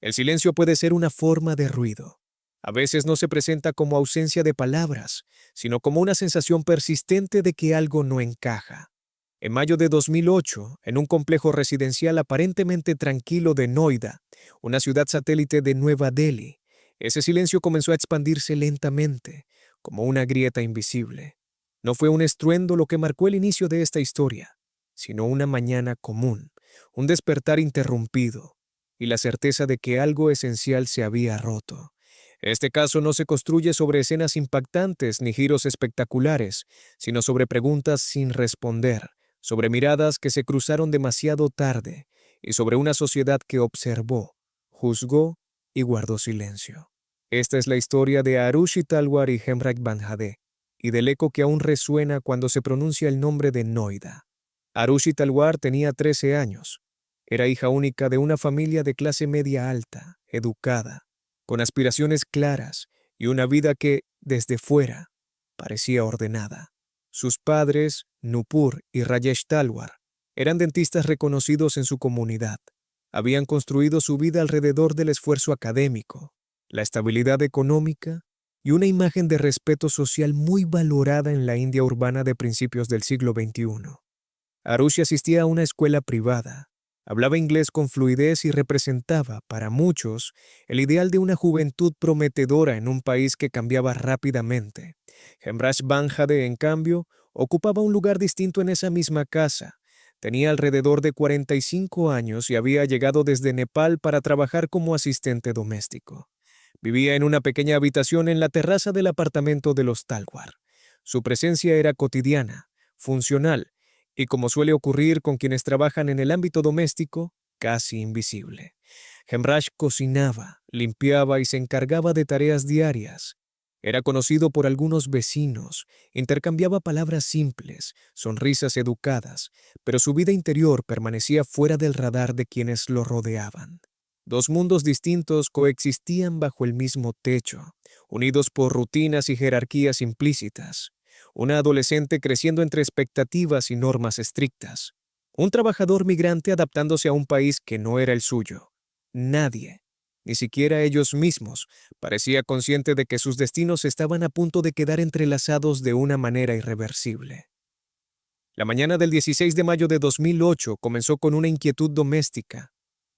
El silencio puede ser una forma de ruido. A veces no se presenta como ausencia de palabras, sino como una sensación persistente de que algo no encaja. En mayo de 2008, en un complejo residencial aparentemente tranquilo de Noida, una ciudad satélite de Nueva Delhi, ese silencio comenzó a expandirse lentamente, como una grieta invisible. No fue un estruendo lo que marcó el inicio de esta historia, sino una mañana común, un despertar interrumpido y la certeza de que algo esencial se había roto. Este caso no se construye sobre escenas impactantes ni giros espectaculares, sino sobre preguntas sin responder, sobre miradas que se cruzaron demasiado tarde y sobre una sociedad que observó, juzgó y guardó silencio. Esta es la historia de Arushi Talwar y Hemraj Banjade, y del eco que aún resuena cuando se pronuncia el nombre de Noida. Arushi Talwar tenía 13 años. Era hija única de una familia de clase media alta, educada, con aspiraciones claras y una vida que, desde fuera, parecía ordenada. Sus padres, Nupur y Rajesh Talwar, eran dentistas reconocidos en su comunidad. Habían construido su vida alrededor del esfuerzo académico, la estabilidad económica y una imagen de respeto social muy valorada en la India urbana de principios del siglo XXI. Arushi asistía a una escuela privada, hablaba inglés con fluidez y representaba, para muchos, el ideal de una juventud prometedora en un país que cambiaba rápidamente. Hemraj Banjade, en cambio, ocupaba un lugar distinto en esa misma casa. Tenía alrededor de 45 años y había llegado desde Nepal para trabajar como asistente doméstico. Vivía en una pequeña habitación en la terraza del apartamento de los Talwar. Su presencia era cotidiana, funcional, y como suele ocurrir con quienes trabajan en el ámbito doméstico, casi invisible. Hemraj cocinaba, limpiaba y se encargaba de tareas diarias. Era conocido por algunos vecinos, intercambiaba palabras simples, sonrisas educadas, pero su vida interior permanecía fuera del radar de quienes lo rodeaban. Dos mundos distintos coexistían bajo el mismo techo, unidos por rutinas y jerarquías implícitas. Una adolescente creciendo entre expectativas y normas estrictas. Un trabajador migrante adaptándose a un país que no era el suyo. Nadie, ni siquiera ellos mismos, parecía consciente de que sus destinos estaban a punto de quedar entrelazados de una manera irreversible. La mañana del 16 de mayo de 2008 comenzó con una inquietud doméstica.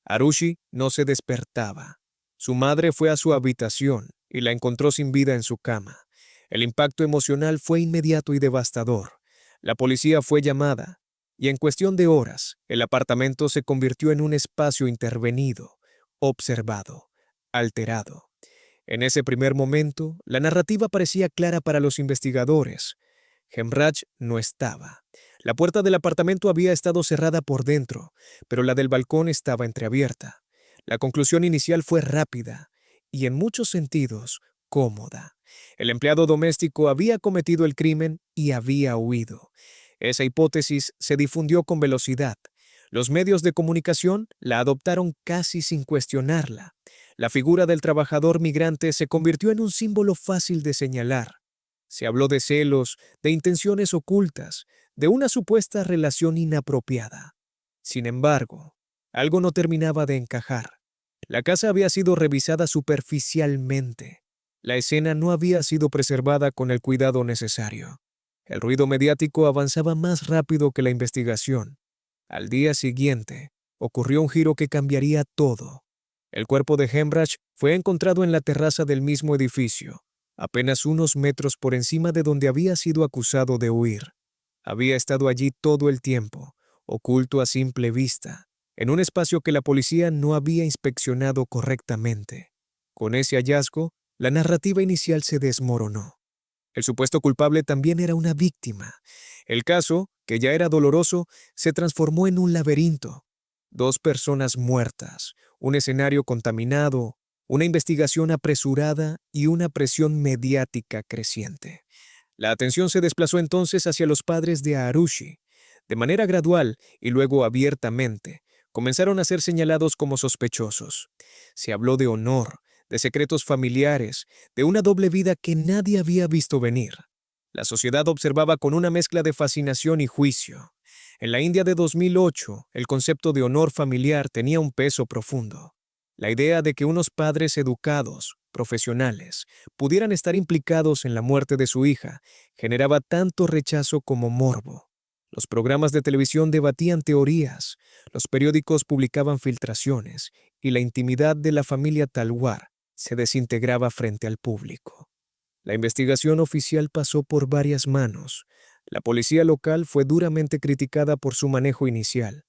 Arushi no se despertaba. Su madre fue a su habitación y la encontró sin vida en su cama. El impacto emocional fue inmediato y devastador. La policía fue llamada, y en cuestión de horas, el apartamento se convirtió en un espacio intervenido, observado, alterado. En ese primer momento, la narrativa parecía clara para los investigadores. Hemraj no estaba. La puerta del apartamento había estado cerrada por dentro, pero la del balcón estaba entreabierta. La conclusión inicial fue rápida y, en muchos sentidos, cómoda. El empleado doméstico había cometido el crimen y había huido. Esa hipótesis se difundió con velocidad. Los medios de comunicación la adoptaron casi sin cuestionarla. La figura del trabajador migrante se convirtió en un símbolo fácil de señalar. Se habló de celos, de intenciones ocultas, de una supuesta relación inapropiada. Sin embargo, algo no terminaba de encajar. La casa había sido revisada superficialmente. La escena no había sido preservada con el cuidado necesario. El ruido mediático avanzaba más rápido que la investigación. Al día siguiente, ocurrió un giro que cambiaría todo. El cuerpo de Hemraj fue encontrado en la terraza del mismo edificio, apenas unos metros por encima de donde había sido acusado de huir. Había estado allí todo el tiempo, oculto a simple vista, en un espacio que la policía no había inspeccionado correctamente. Con ese hallazgo, la narrativa inicial se desmoronó. El supuesto culpable también era una víctima. El caso, que ya era doloroso, se transformó en un laberinto. Dos personas muertas, un escenario contaminado, una investigación apresurada y una presión mediática creciente. La atención se desplazó entonces hacia los padres de Arushi. De manera gradual y luego abiertamente, comenzaron a ser señalados como sospechosos. Se habló de honor, de secretos familiares, de una doble vida que nadie había visto venir. La sociedad observaba con una mezcla de fascinación y juicio. En la India de 2008, el concepto de honor familiar tenía un peso profundo. La idea de que unos padres educados, profesionales, pudieran estar implicados en la muerte de su hija generaba tanto rechazo como morbo. Los programas de televisión debatían teorías, los periódicos publicaban filtraciones y la intimidad de la familia Talwar se desintegraba frente al público. La investigación oficial pasó por varias manos. La policía local fue duramente criticada por su manejo inicial.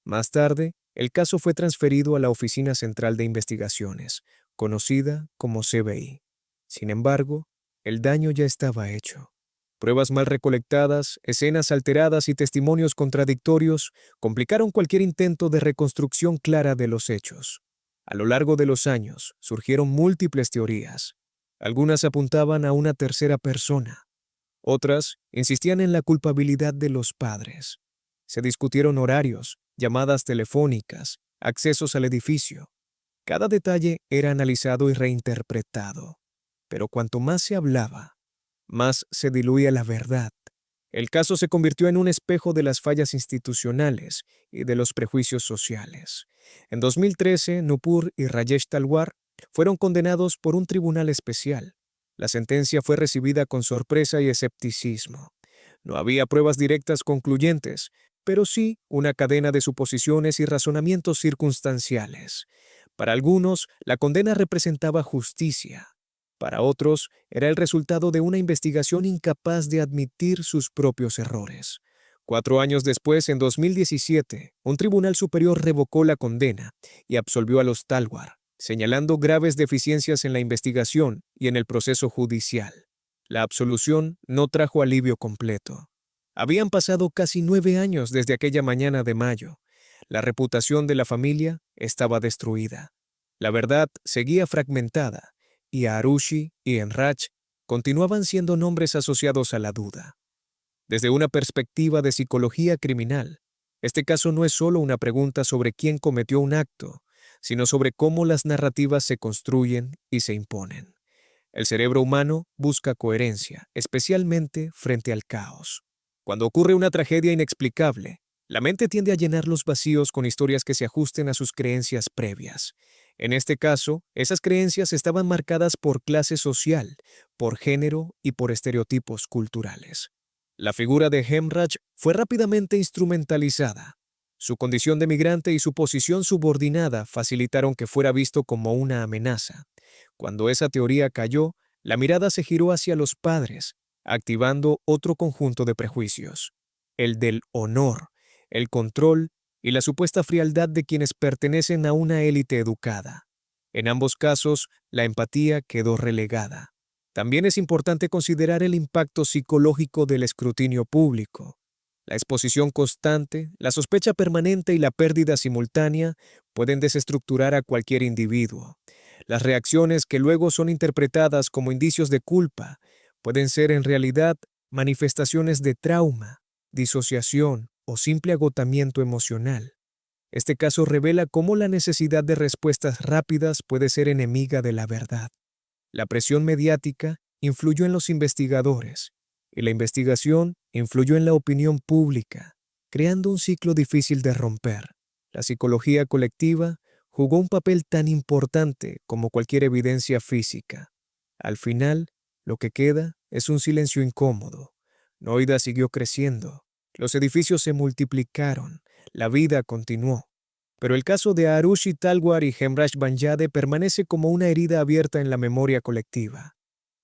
Más tarde, el caso fue transferido a la Oficina Central de Investigaciones, conocida como CBI. Sin embargo, el daño ya estaba hecho. Pruebas mal recolectadas, escenas alteradas y testimonios contradictorios complicaron cualquier intento de reconstrucción clara de los hechos. A lo largo de los años, surgieron múltiples teorías. Algunas apuntaban a una tercera persona. Otras insistían en la culpabilidad de los padres. Se discutieron horarios, llamadas telefónicas, accesos al edificio. Cada detalle era analizado y reinterpretado. Pero cuanto más se hablaba, más se diluía la verdad. El caso se convirtió en un espejo de las fallas institucionales y de los prejuicios sociales. En 2013, Nupur y Rajesh Talwar fueron condenados por un tribunal especial. La sentencia fue recibida con sorpresa y escepticismo. No había pruebas directas concluyentes, pero sí una cadena de suposiciones y razonamientos circunstanciales. Para algunos, la condena representaba justicia. Para otros, era el resultado de una investigación incapaz de admitir sus propios errores. 4 años después, en 2017, un tribunal superior revocó la condena y absolvió a los Talwar, señalando graves deficiencias en la investigación y en el proceso judicial. La absolución no trajo alivio completo. Habían pasado casi 9 años desde aquella mañana de mayo. La reputación de la familia estaba destruida. La verdad seguía fragmentada y Arushi y Enrach continuaban siendo nombres asociados a la duda. Desde una perspectiva de psicología criminal, este caso no es solo una pregunta sobre quién cometió un acto, sino sobre cómo las narrativas se construyen y se imponen. El cerebro humano busca coherencia, especialmente frente al caos. Cuando ocurre una tragedia inexplicable, la mente tiende a llenar los vacíos con historias que se ajusten a sus creencias previas. En este caso, esas creencias estaban marcadas por clase social, por género y por estereotipos culturales. La figura de Hemraj fue rápidamente instrumentalizada. Su condición de migrante y su posición subordinada facilitaron que fuera visto como una amenaza. Cuando esa teoría cayó, la mirada se giró hacia los padres, activando otro conjunto de prejuicios: el del honor, el control y la supuesta frialdad de quienes pertenecen a una élite educada. En ambos casos, la empatía quedó relegada. También es importante considerar el impacto psicológico del escrutinio público. La exposición constante, la sospecha permanente y la pérdida simultánea pueden desestructurar a cualquier individuo. Las reacciones que luego son interpretadas como indicios de culpa pueden ser en realidad manifestaciones de trauma, disociación o simple agotamiento emocional. Este caso revela cómo la necesidad de respuestas rápidas puede ser enemiga de la verdad. La presión mediática influyó en los investigadores y la investigación influyó en la opinión pública, creando un ciclo difícil de romper. La psicología colectiva jugó un papel tan importante como cualquier evidencia física. Al final, lo que queda es un silencio incómodo. Noida siguió creciendo. Los edificios se multiplicaron, la vida continuó. Pero el caso de Arushi Talwar y Hemraj Banjade permanece como una herida abierta en la memoria colectiva.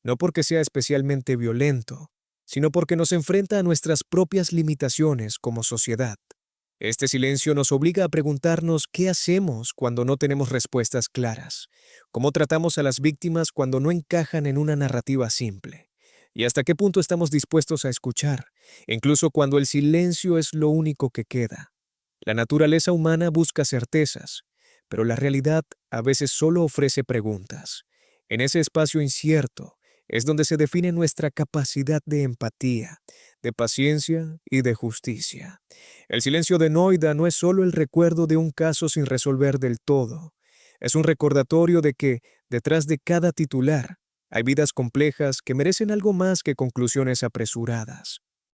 No porque sea especialmente violento, sino porque nos enfrenta a nuestras propias limitaciones como sociedad. Este silencio nos obliga a preguntarnos qué hacemos cuando no tenemos respuestas claras, cómo tratamos a las víctimas cuando no encajan en una narrativa simple, y hasta qué punto estamos dispuestos a escuchar, incluso cuando el silencio es lo único que queda. La naturaleza humana busca certezas, pero la realidad a veces solo ofrece preguntas. En ese espacio incierto es donde se define nuestra capacidad de empatía, de paciencia y de justicia. El silencio de Noida no es solo el recuerdo de un caso sin resolver del todo. Es un recordatorio de que, detrás de cada titular, hay vidas complejas que merecen algo más que conclusiones apresuradas.